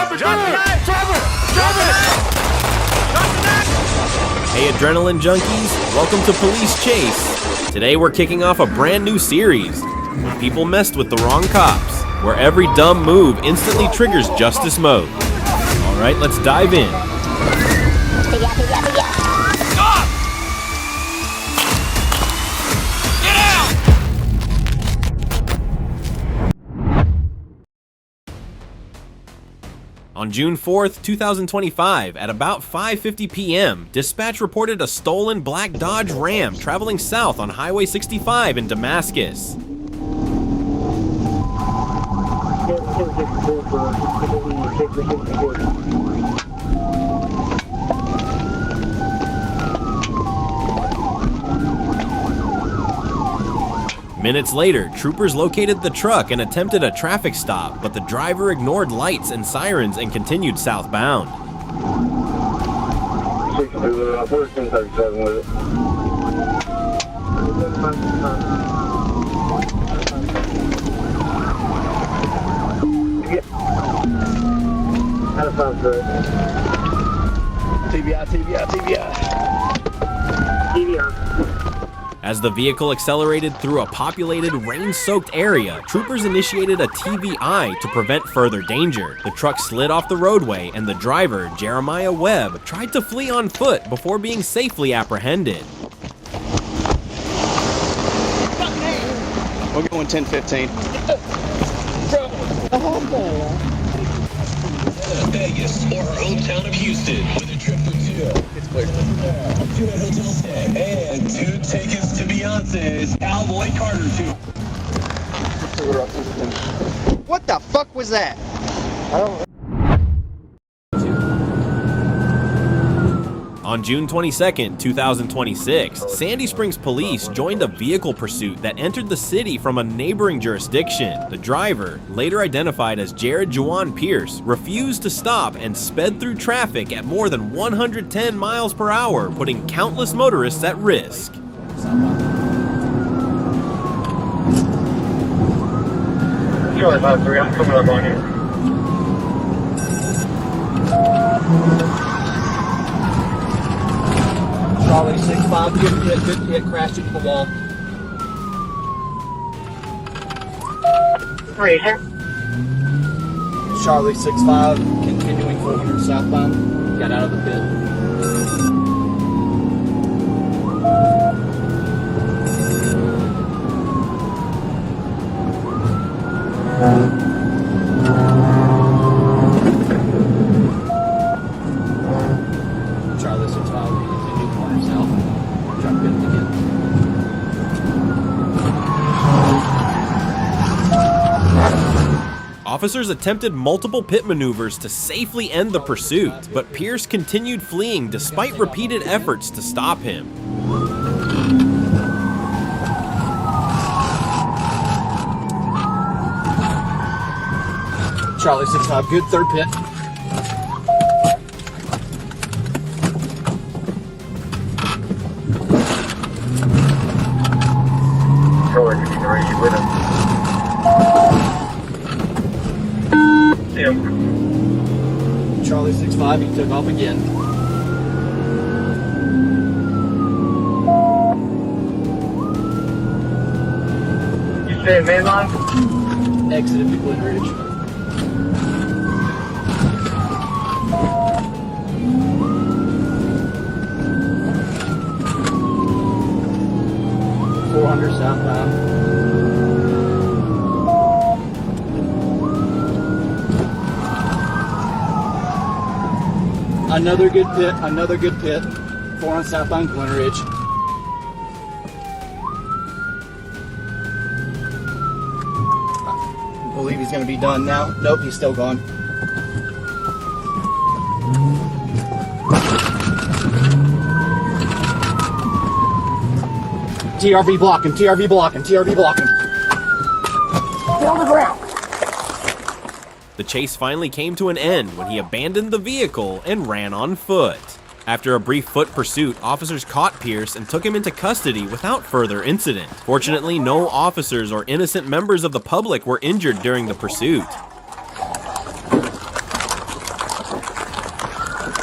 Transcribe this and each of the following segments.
Hey adrenaline junkies, welcome to Police Chase. Today we're kicking off a brand new series, when people messed with the wrong cops, where every dumb move instantly triggers justice mode. Alright, let's dive in. On June 4th, 2025, at about 5:50 p.m., dispatch reported a stolen black Dodge Ram traveling south on Highway 65 in Damascus. Minutes later, troopers located the truck and attempted a traffic stop, but the driver ignored lights and sirens and continued southbound. As the vehicle accelerated through a populated, rain-soaked area, troopers initiated a TVI to prevent further danger. The truck slid off the roadway, and the driver, Jeremiah Webb, tried to flee on foot before being safely apprehended. We're going 10-15. Vegas or our hometown of Houston with a trip for two. It's clear. 2 at Hotel Stay and 2 tickets to Beyonce's Cowboy Carter 2. What the fuck was that? On June 22nd, 2026, Sandy Springs police joined a vehicle pursuit that entered the city from a neighboring jurisdiction. The driver, later identified as Jared Juwan Pierce, refused to stop and sped through traffic at more than 110 miles per hour, putting countless motorists at risk. Charlie 5-3, I'm coming up on you. Charlie 6-5, good hit, crashed into the wall. Razor. Charlie 6-5, continuing 400 southbound, got out of the pit. Charlie 6-5, continue corner south, truck pit again. Officers attempted multiple pit maneuvers to safely end the pursuit, but Pierce continued fleeing despite repeated efforts to stop him. Charlie 6-5, good third pit. Charlie, you can raise you with him. Charlie 6-5, he took off again. You stay in mainline? Exited the Glen Ridge. Southbound. Another good pit. 4 on southbound Glen Ridge. I believe he's going to be done now. Nope, he's still gone. TRV blocking. Get on the ground. The chase finally came to an end when he abandoned the vehicle and ran on foot. After a brief foot pursuit, officers caught Pierce and took him into custody without further incident. Fortunately, no officers or innocent members of the public were injured during the pursuit.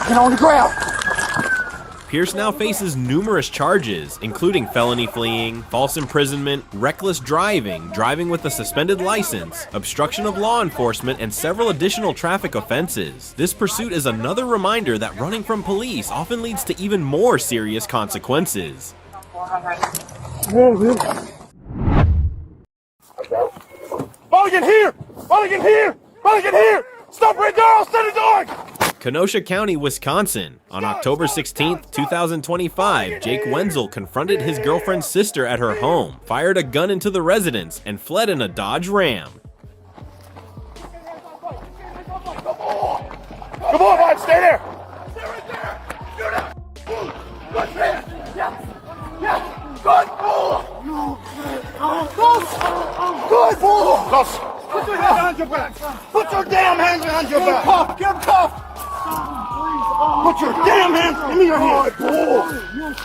Get on the ground. Pierce now faces numerous charges, including felony fleeing, false imprisonment, reckless driving, driving with a suspended license, obstruction of law enforcement, and several additional traffic offenses. This pursuit is another reminder that running from police often leads to even more serious consequences. Mulligan here! Mulligan here! Mulligan here! Stop right there! I'll send a dog! Kenosha County, Wisconsin. On October 16, 2025, Jake Wenzel confronted his girlfriend's sister at her home, fired a gun into the residence, and fled in a Dodge Ram. Come on, Rod, stay there! Stay right there! Shoot him! Good man! Yes! Yes! Good! Good! Close! Put your hands behind your back! Put your damn hands behind your back! Get him cuffed! Put your damn hands! Give me your hands! Good!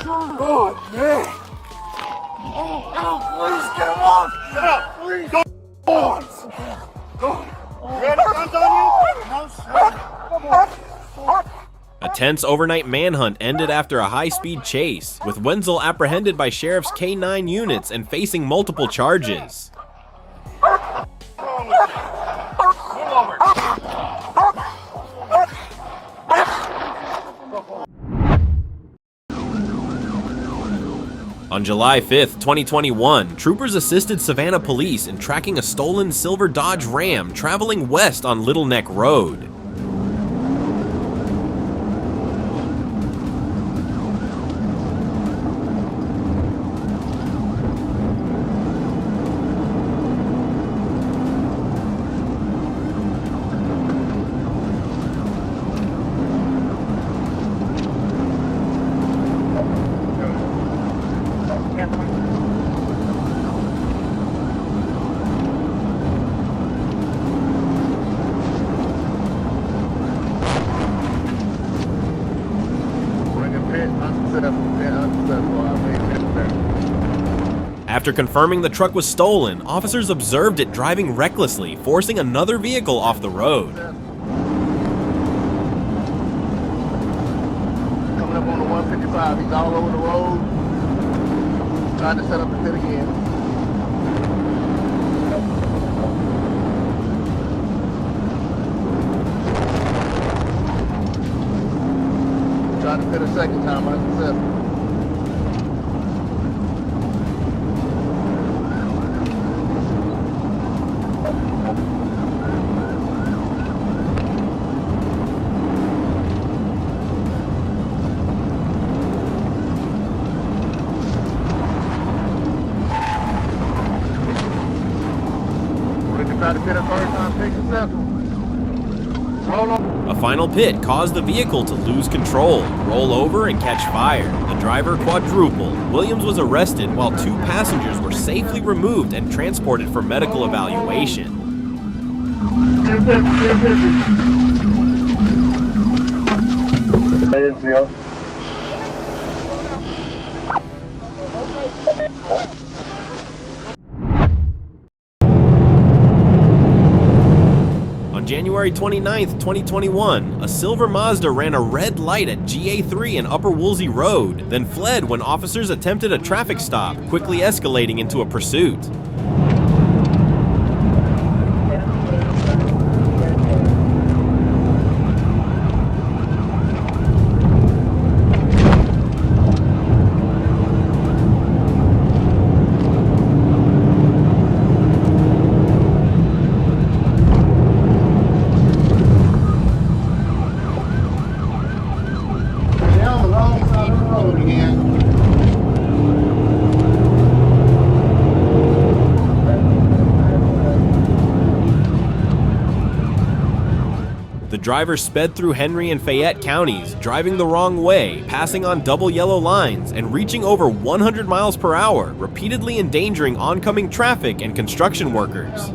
Good man! Please get him off! Get up! Please! Go on! Go! You ready? Guns on you? No, sir. Come on! A tense overnight manhunt ended after a high-speed chase, with Wenzel apprehended by sheriff's K-9 units and facing multiple charges. On July 5th, 2021, troopers assisted Savannah police in tracking a stolen silver Dodge Ram traveling west on Little Neck Road. After confirming the truck was stolen, officers observed it driving recklessly, forcing another vehicle off the road. Coming up on the 155, he's all over the road, trying to set up the pit again. Tried to pit a second time, unsuccessful. A final pit caused the vehicle to lose control, roll over, and catch fire. The driver quadrupled. Williams was arrested while 2 passengers were safely removed and transported for medical evaluation. On January 29, 2021, a silver Mazda ran a red light at GA3 in Upper Woolsey Road, then fled when officers attempted a traffic stop, quickly escalating into a pursuit. The driver sped through Henry and Fayette counties, driving the wrong way, passing on double yellow lines, and reaching over 100 miles per hour, repeatedly endangering oncoming traffic and construction workers.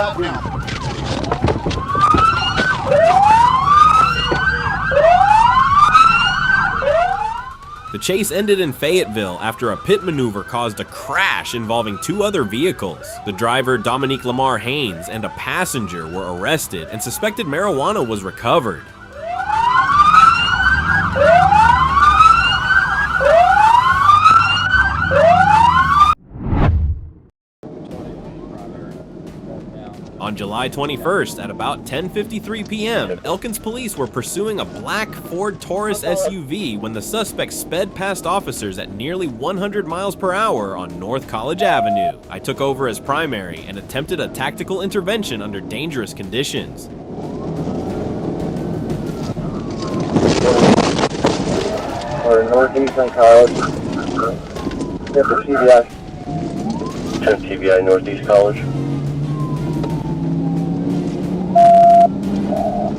grab him. The chase ended in Fayetteville after a pit maneuver caused a crash involving 2 other vehicles. The driver, Dominique Lamar Haynes, and a passenger were arrested, and suspected marijuana was recovered. On July 21st at about 10:53 p.m., Elkins police were pursuing a black Ford Taurus SUV when the suspect sped past officers at nearly 100 miles per hour on North College Avenue. I took over as primary and attempted a tactical intervention under dangerous conditions. Or Northeastern College. Yep, the TBI. 10 TBI Northeast College.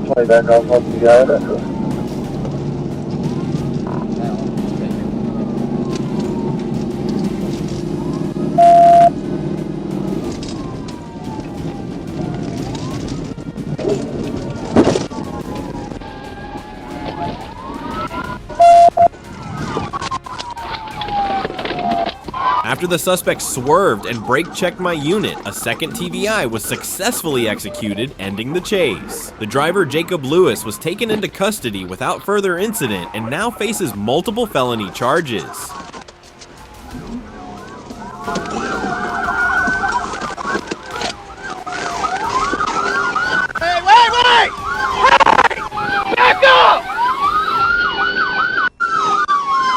20 back off on TBI. That's it. After the suspect swerved and brake-checked my unit, a second TVI was successfully executed, ending the chase. The driver, Jacob Lewis, was taken into custody without further incident and now faces multiple felony charges. Hey, wait! Hey! Back up!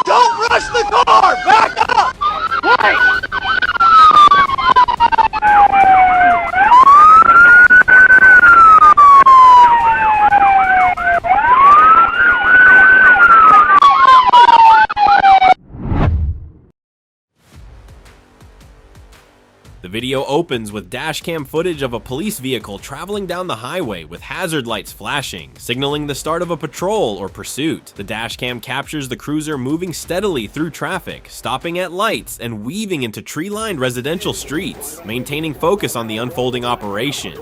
Don't rush the car! Back up! Wait! The video opens with dashcam footage of a police vehicle traveling down the highway with hazard lights flashing, signaling the start of a patrol or pursuit. The dashcam captures the cruiser moving steadily through traffic, stopping at lights and weaving into tree-lined residential streets, maintaining focus on the unfolding operation.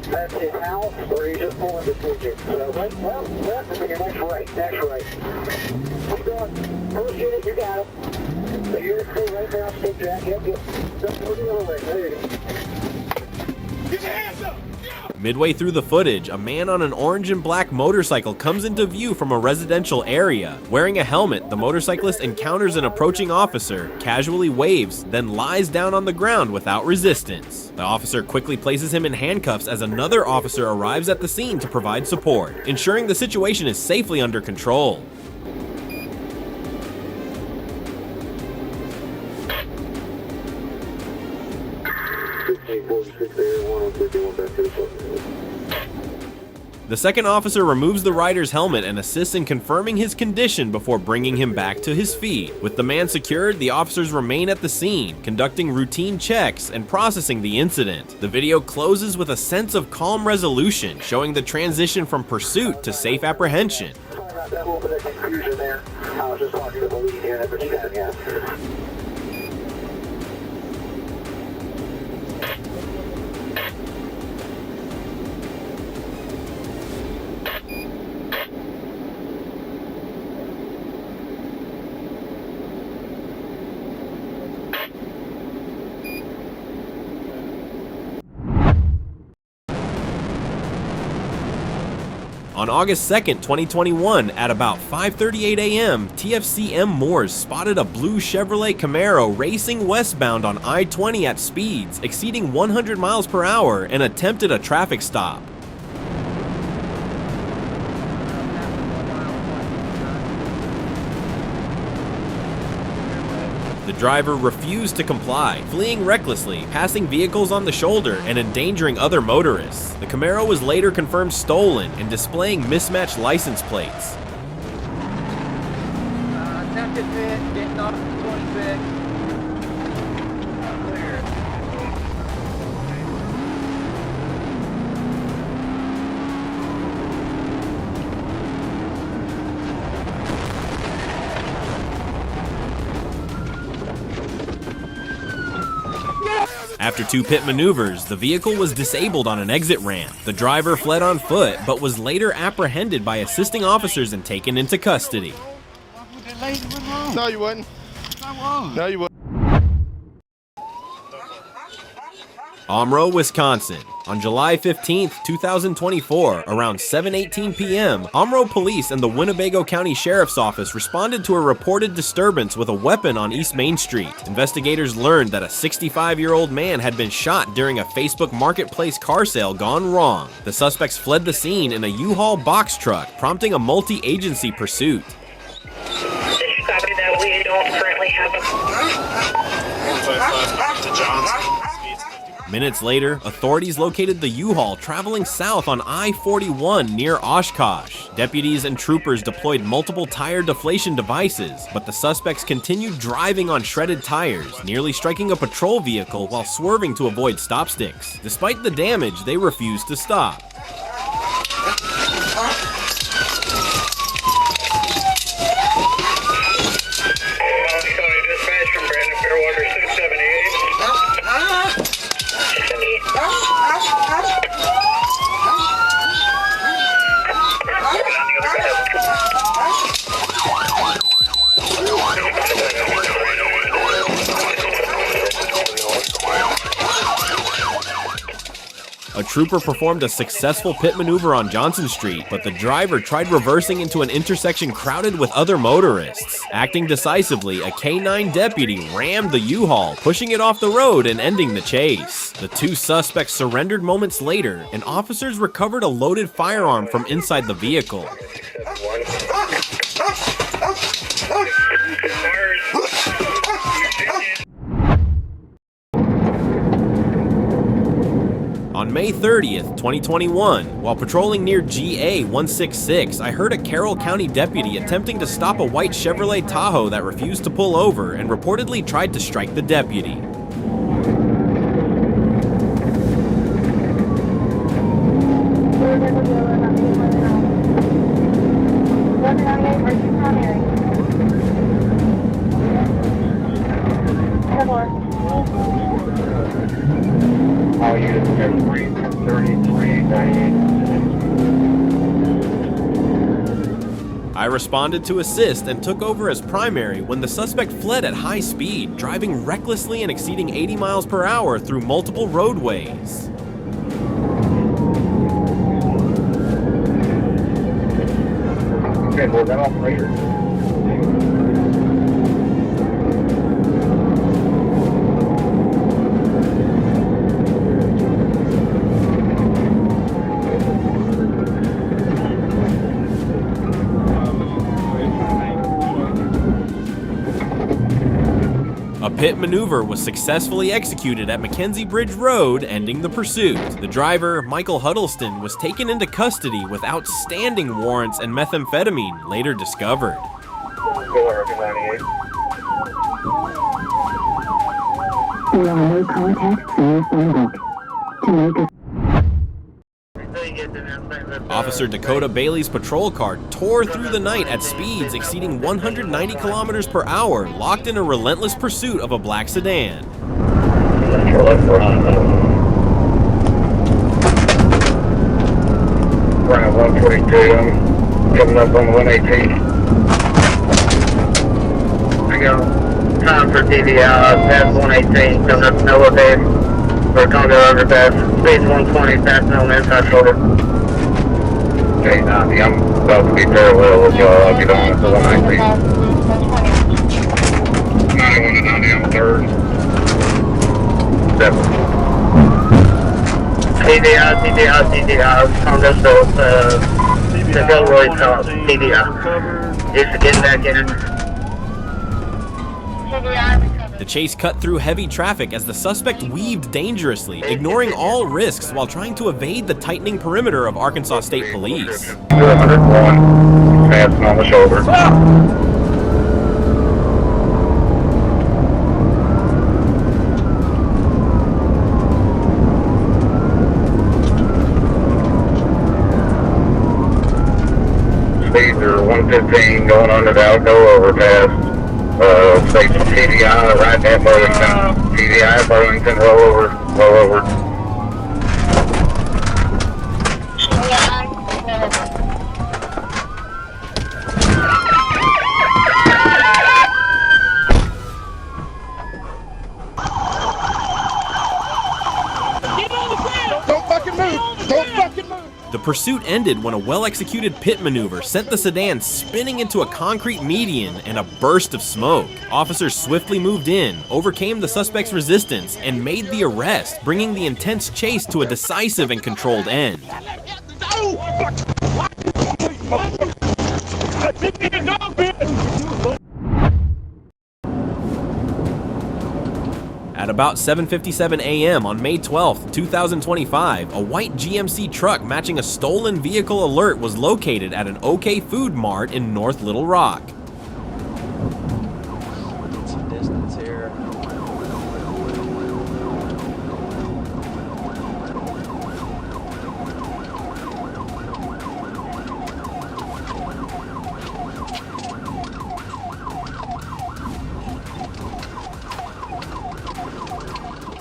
That's his house, or he's just pulling the ticket. So, well, next right. Keep going. First unit, you got him. So you're right now, stick jack. Yep. Don't go the other way. There you go. Get your hands up! Midway through the footage, a man on an orange and black motorcycle comes into view from a residential area. Wearing a helmet, the motorcyclist encounters an approaching officer, casually waves, then lies down on the ground without resistance. The officer quickly places him in handcuffs as another officer arrives at the scene to provide support, ensuring the situation is safely under control. The second officer removes the rider's helmet and assists in confirming his condition before bringing him back to his feet. With the man secured, the officers remain at the scene, conducting routine checks and processing the incident. The video closes with a sense of calm resolution, showing the transition from pursuit to safe apprehension. Sorry about that little bit of confusion there. I was just talking to the lead here, but you got it, yeah. On August 2nd, 2021, at about 5:38 a.m., TFCM Moores spotted a blue Chevrolet Camaro racing westbound on I-20 at speeds exceeding 100 miles per hour and attempted a traffic stop. The driver refused to comply, fleeing recklessly, passing vehicles on the shoulder and endangering other motorists. The Camaro was later confirmed stolen and displaying mismatched license plates. Attempted pit, getting off the 25th. After 2 pit maneuvers, the vehicle was disabled on an exit ramp. The driver fled on foot, but was later apprehended by assisting officers and taken into custody. No, you wouldn't. No, you wouldn't. Omro, Wisconsin. On July 15, 2024, around 7:18 p.m., Omro police and the Winnebago County Sheriff's Office responded to a reported disturbance with a weapon on East Main Street. Investigators learned that a 65-year-old man had been shot during a Facebook Marketplace car sale gone wrong. The suspects fled the scene in a U-Haul box truck, prompting a multi-agency pursuit. Copy that. We don't currently have a... Minutes later, authorities located the U-Haul traveling south on I-41 near Oshkosh. Deputies and troopers deployed multiple tire deflation devices, but the suspects continued driving on shredded tires, nearly striking a patrol vehicle while swerving to avoid stop sticks. Despite the damage, they refused to stop. A trooper performed a successful pit maneuver on Johnson Street, but the driver tried reversing into an intersection crowded with other motorists. Acting decisively, a K-9 deputy rammed the U-Haul, pushing it off the road and ending the chase. The 2 suspects surrendered moments later, and officers recovered a loaded firearm from inside the vehicle. On May 30th, 2021, while patrolling near GA 166, I heard a Carroll County deputy attempting to stop a white Chevrolet Tahoe that refused to pull over and reportedly tried to strike the deputy. I responded to assist and took over as primary when the suspect fled at high speed, driving recklessly and exceeding 80 miles per hour through multiple roadways. Okay, well, that operator. A pit maneuver was successfully executed at Mackenzie Bridge Road, ending the pursuit. The driver, Michael Huddleston, was taken into custody with outstanding warrants and methamphetamine later discovered. There are no contacts in your phone book. To make a Officer Dakota Bailey's patrol car tore through the night at speeds exceeding 190 kilometers per hour, locked in a relentless pursuit of a black sedan. Right, 142, I'm coming up on 118. I got time for TDI, past 118, coming up to Noah Bay. We're going to go overpass, speed 120, passing on the inside shoulder. Okay, I'm about to be parallel with y'all. I'll get on at the 119. 91 to 90 on 3rd. 7. TDI. On this road, the Delroy top, TDI. Just getting back in it. The chase cut through heavy traffic as the suspect weaved dangerously, ignoring all risks while trying to evade the tightening perimeter of Arkansas State Police. 201, passing on the shoulder. Speeds are 115 going under the Alco overpass. Station TDI right at Burlington. TDI Burlington rollover. rollover. Don't fucking move! Don't fucking move! The pursuit ended when a well-executed pit maneuver sent the sedan spinning into a concrete median and a burst of smoke. Officers swiftly moved in, overcame the suspect's resistance, and made the arrest, bringing the intense chase to a decisive and controlled end. At about 7:57 a.m. on May 12, 2025, a white GMC truck matching a stolen vehicle alert was located at an OK Food Mart in North Little Rock. Get some distance here.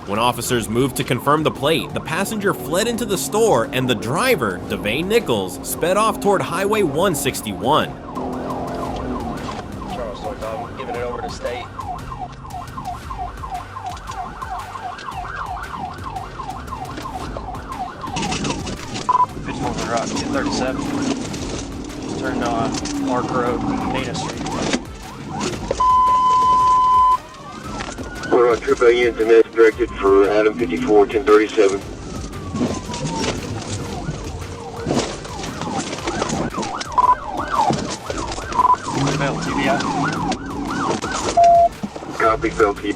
When officers moved to confirm the plate, the passenger fled into the store and the driver, Devane Nichols, sped off toward Highway 161. Charles, look, I'm giving it over to state. Pitch over the rock, 237. Just turned on Mark Road, Dana Street. We're on trip units and that's directed for Adam 54, 1037. Bell, TBI. Copy, Felty.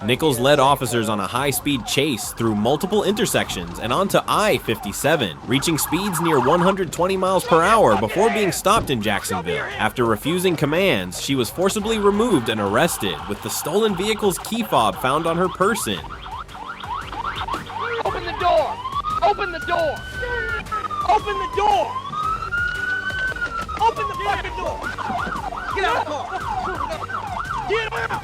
Nichols led officers on a high-speed chase through multiple intersections and onto I-57, reaching speeds near 120 miles per hour before being stopped in Jacksonville. After refusing commands, she was forcibly removed and arrested, with the stolen vehicle's key fob found on her person. Open the door! Open the door! Open the door! Open the fucking door! Get out of the car! Get out!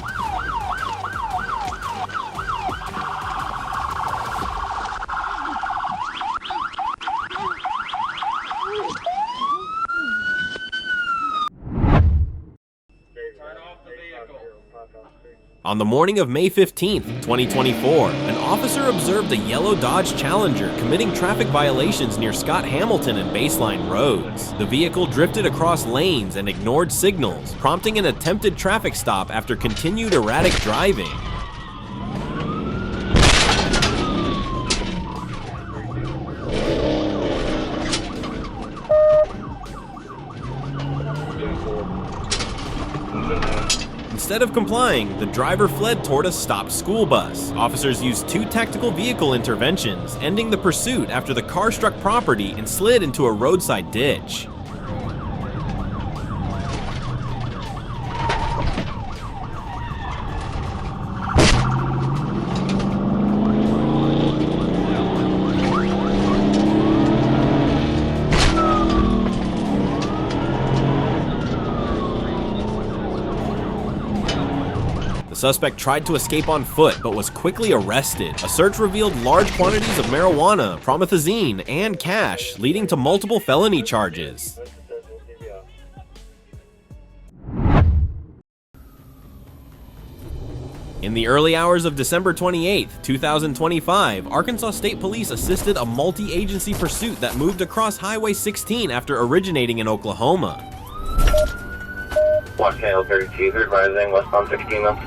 On the morning of May 15, 2024, an officer observed a yellow Dodge Challenger committing traffic violations near Scott Hamilton and Baseline roads. The vehicle drifted across lanes and ignored signals, prompting an attempted traffic stop after continued erratic driving. Instead of complying, the driver fled toward a stopped school bus. Officers used 2 tactical vehicle interventions, ending the pursuit after the car struck property and slid into a roadside ditch. The suspect tried to escape on foot but was quickly arrested. A search revealed large quantities of marijuana, promethazine, and cash, leading to multiple felony charges. In the early hours of December 28, 2025, Arkansas State Police assisted a multi-agency pursuit that moved across Highway 16 after originating in Oklahoma. Watch channel 32, advising westbound 16 miles.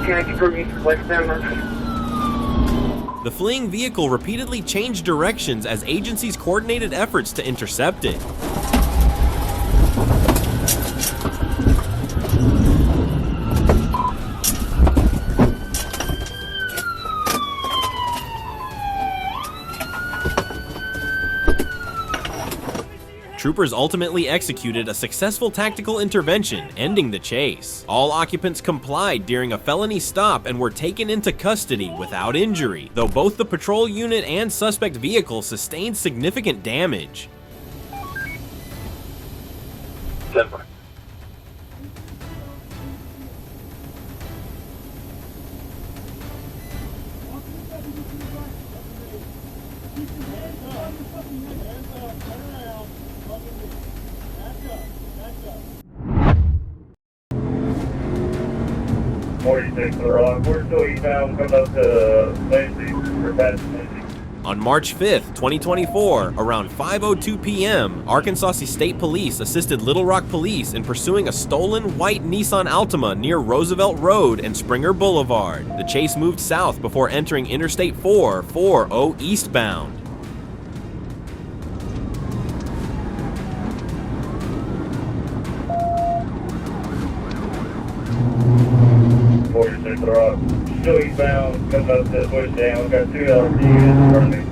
Can I confirm you westbound? The fleeing vehicle repeatedly changed directions as agencies coordinated efforts to intercept it. troopers ultimately executed a successful tactical intervention, ending the chase. All occupants complied during a felony stop and were taken into custody without injury, though both the patrol unit and suspect vehicle sustained significant damage. Denver. We're still eastbound, coming up to Lansing for Pest. On March 5th, 2024, around 5:02 p.m., Arkansas State Police assisted Little Rock Police in pursuing a stolen white Nissan Altima near Roosevelt Road and Springer Boulevard. The chase moved south before entering Interstate 440 eastbound. Still eastbound, coming up to push down. We've got 2 LRT in front of me.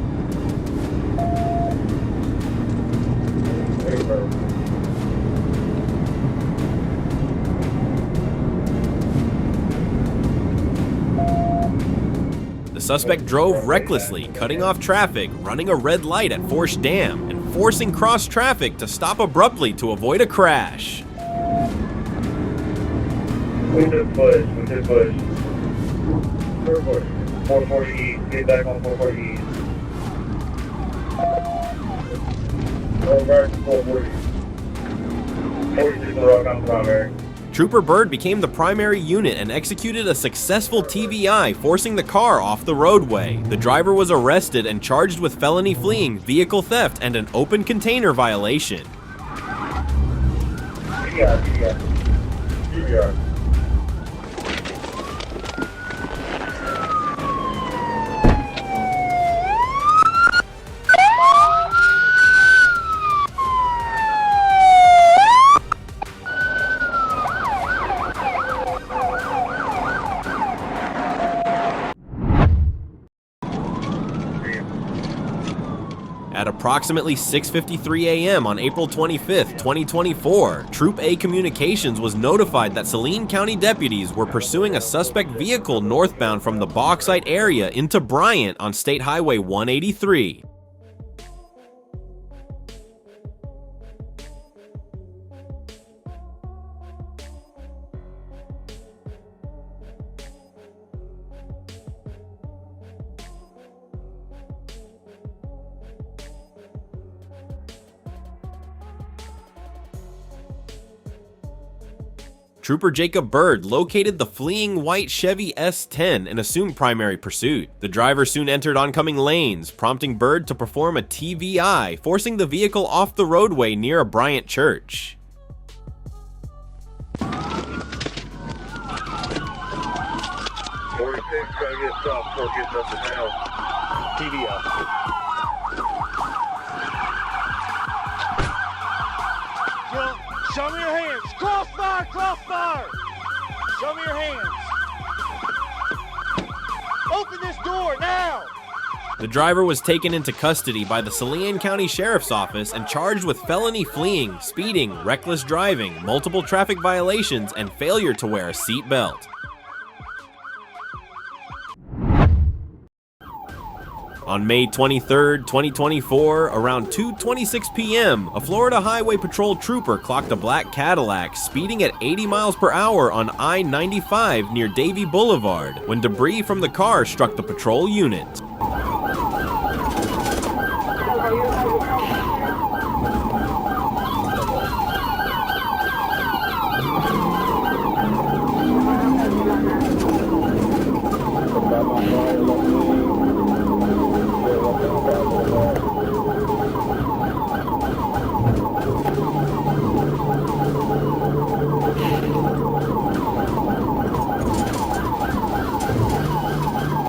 The suspect drove recklessly, cutting off traffic, running a red light at Force Dam, and forcing cross traffic to stop abruptly to avoid a crash. We took push. 440 east, get back on 440 east. Over 440. 46 the rock on primary. Trooper Bird became the primary unit and executed a successful TVI, forcing the car off the roadway. The driver was arrested and charged with felony fleeing, vehicle theft, and an open container violation. PBR. At approximately 6:53 a.m. on April 25th, 2024, Troop A Communications was notified that Saline County deputies were pursuing a suspect vehicle northbound from the Bauxite area into Bryant on State Highway 183. Trooper Jacob Bird located the fleeing white Chevy S10 and assumed primary pursuit. The driver soon entered oncoming lanes, prompting Bird to perform a TVI, forcing the vehicle off the roadway near a Bryant church. 46, trying to get stopped before it gets up to town. TVI. Show me your hands. Crossfire! Crossfire! Show me your hands. Open this door now! The driver was taken into custody by the Saline County Sheriff's Office and charged with felony fleeing, speeding, reckless driving, multiple traffic violations, and failure to wear a seatbelt. On May 23, 2024, around 2:26 p.m., a Florida Highway Patrol trooper clocked a black Cadillac speeding at 80 miles per hour on I-95 near Davie Boulevard when debris from the car struck the patrol unit.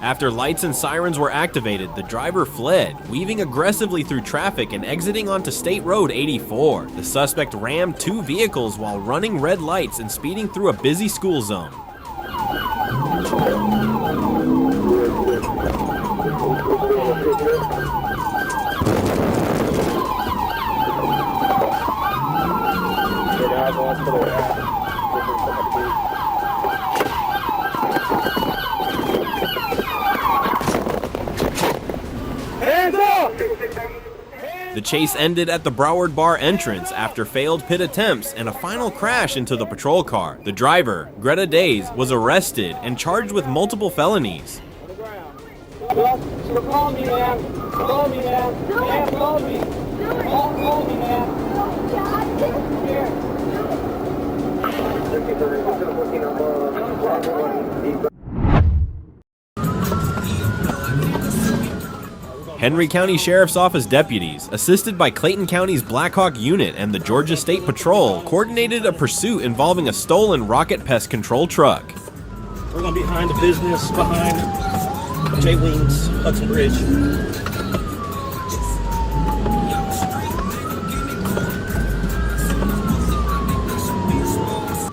After lights and sirens were activated, the driver fled, weaving aggressively through traffic and exiting onto State Road 84. The suspect rammed 2 vehicles while running red lights and speeding through a busy school zone. Hands up! The chase ended at the Broward Bar entrance after failed pit attempts and a final crash into the patrol car. The driver, Greta Days, was arrested and charged with multiple felonies. Call me, man. Call me, man. Man, call me. Call me, man. Henry County Sheriff's Office deputies, assisted by Clayton County's Black Hawk Unit and the Georgia State Patrol, coordinated a pursuit involving a stolen rocket pest control truck. We're gonna be behind the business, behind J Wings, Hudson Bridge.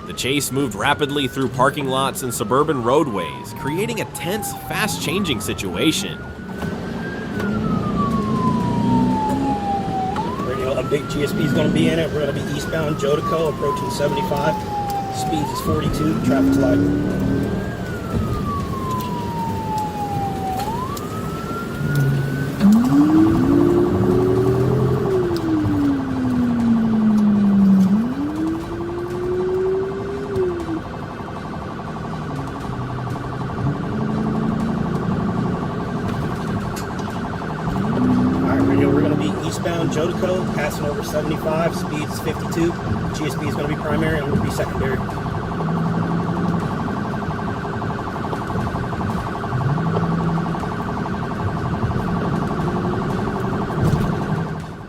The chase moved rapidly through parking lots and suburban roadways, creating a tense, fast-changing situation. A big GSP is going to be in it. We're going to be eastbound Jodico, approaching 75. Speed is 42. Traffic's light. Eastbound Jodico, passing over 75, speed is 52. GSP is going to be primary, I'm going to be secondary.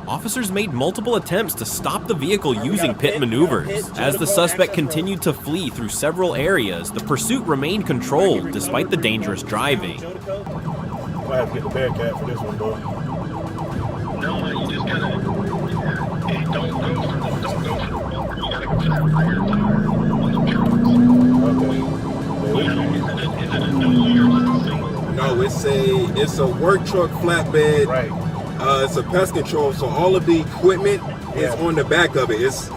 Officers made multiple attempts to stop the vehicle using pit maneuvers. As the suspect continued to flee through several areas, the pursuit remained controlled despite the dangerous driving. I have to get the Bearcat for this one, boy. No, you just gotta, don't go for the bumper. You gotta go for that rear tire on the trucks. Okay. Is it a dually or just a single? No, it's a work truck flatbed. Right. It's a pest control, so all of the equipment is on the back of it. It's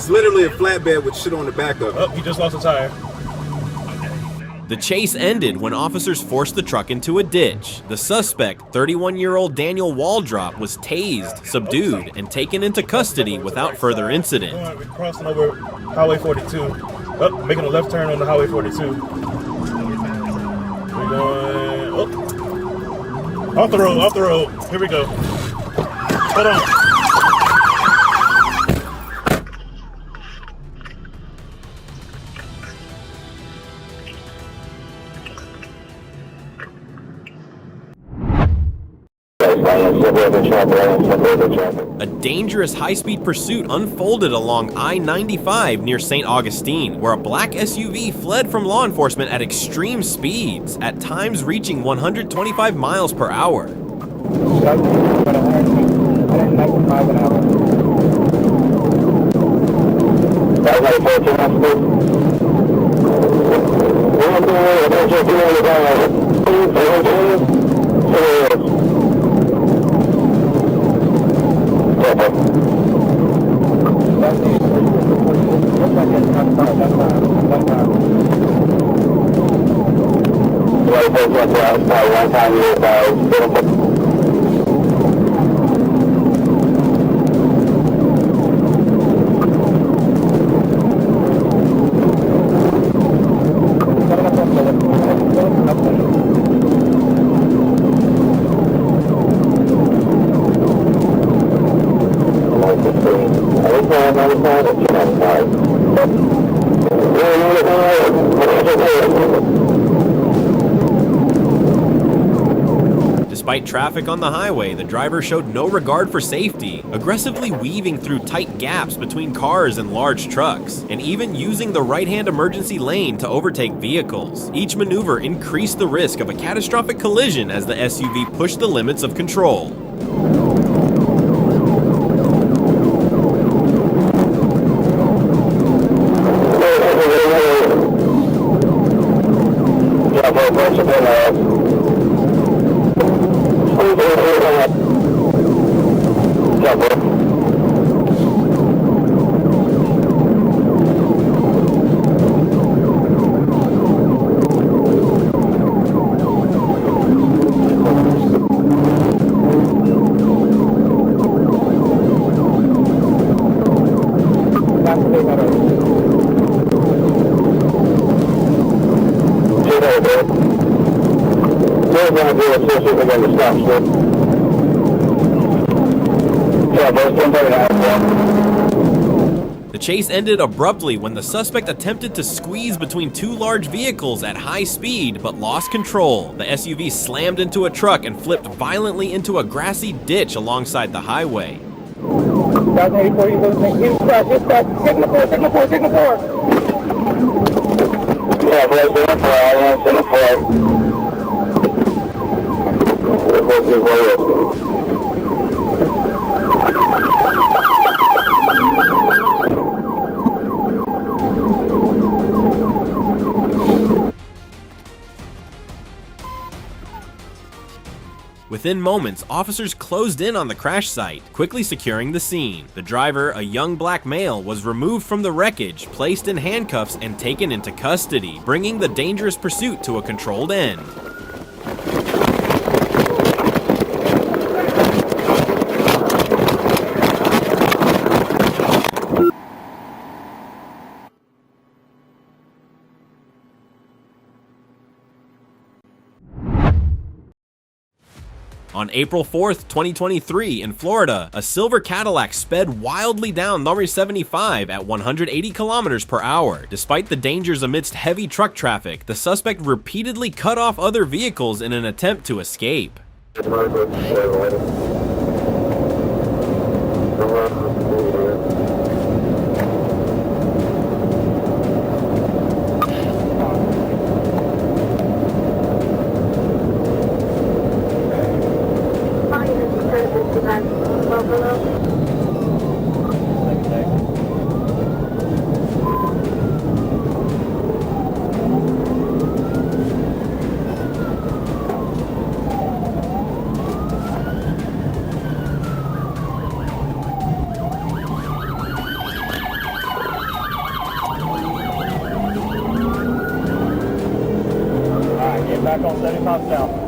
literally a flatbed with shit on the back of it. Oh, he just lost a tire. The chase ended when officers forced the truck into a ditch. The suspect, 31-year-old Daniel Waldrop, was tased, subdued, and taken into custody without further incident. We're crossing over Highway 42. Oh, making a left turn on the Highway 42. We're going, off the road. Here we go. Hold on. A dangerous high-speed pursuit unfolded along I-95 near St. Augustine, where a black SUV fled from law enforcement at extreme speeds, at times reaching 125 miles per hour. Despite traffic on the highway, the driver showed no regard for safety, aggressively weaving through tight gaps between cars and large trucks, and even using the right-hand emergency lane to overtake vehicles. Each maneuver increased the risk of a catastrophic collision as the SUV pushed the limits of control. The chase ended abruptly when the suspect attempted to squeeze between two large vehicles at high speed but lost control. The SUV slammed into a truck and flipped violently into a grassy ditch alongside the highway. Within moments, officers closed in on the crash site, quickly securing the scene. The driver, a young black male, was removed from the wreckage, placed in handcuffs, and taken into custody, bringing the dangerous pursuit to a controlled end. On April 4th, 2023, in Florida, a silver Cadillac sped wildly down Number 75 at 180 kilometers per hour. Despite the dangers amidst heavy truck traffic, the suspect repeatedly cut off other vehicles in an attempt to escape. Back on 75 south.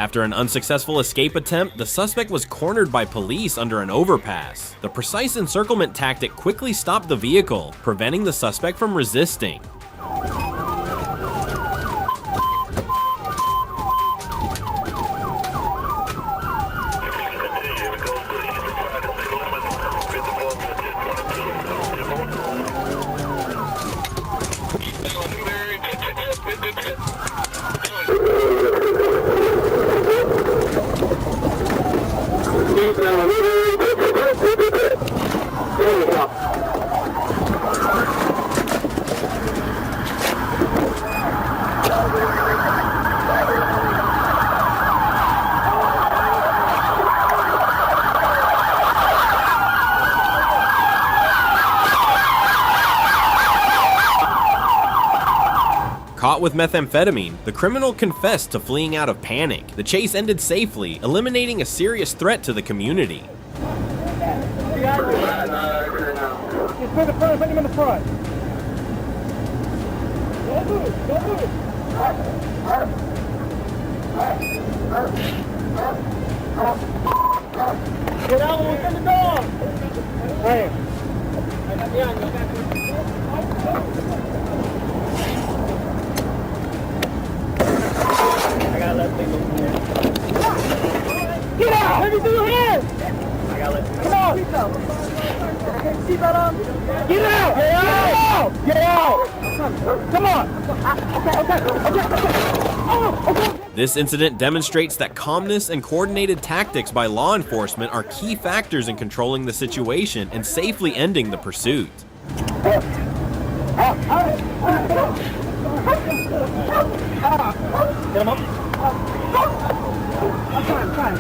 After an unsuccessful escape attempt, the suspect was cornered by police under an overpass. The precise encirclement tactic quickly stopped the vehicle, preventing the suspect from resisting. Caught with methamphetamine, the criminal confessed to fleeing out of panic. The chase ended safely, eliminating a serious threat to the community. Just put him in the front. Don't move, don't move. Get out and open the door. Hey. I gotta let things open here. Get out! Let me do your hands! I gotta let things. Come on! Seatbelt on! Get out! Get out! Get out! Come on! Okay. This incident demonstrates that calmness and coordinated tactics by law enforcement are key factors in controlling the situation and safely ending the pursuit. Get him up. I'm trying.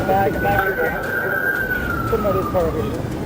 Back. Put him on this car over here.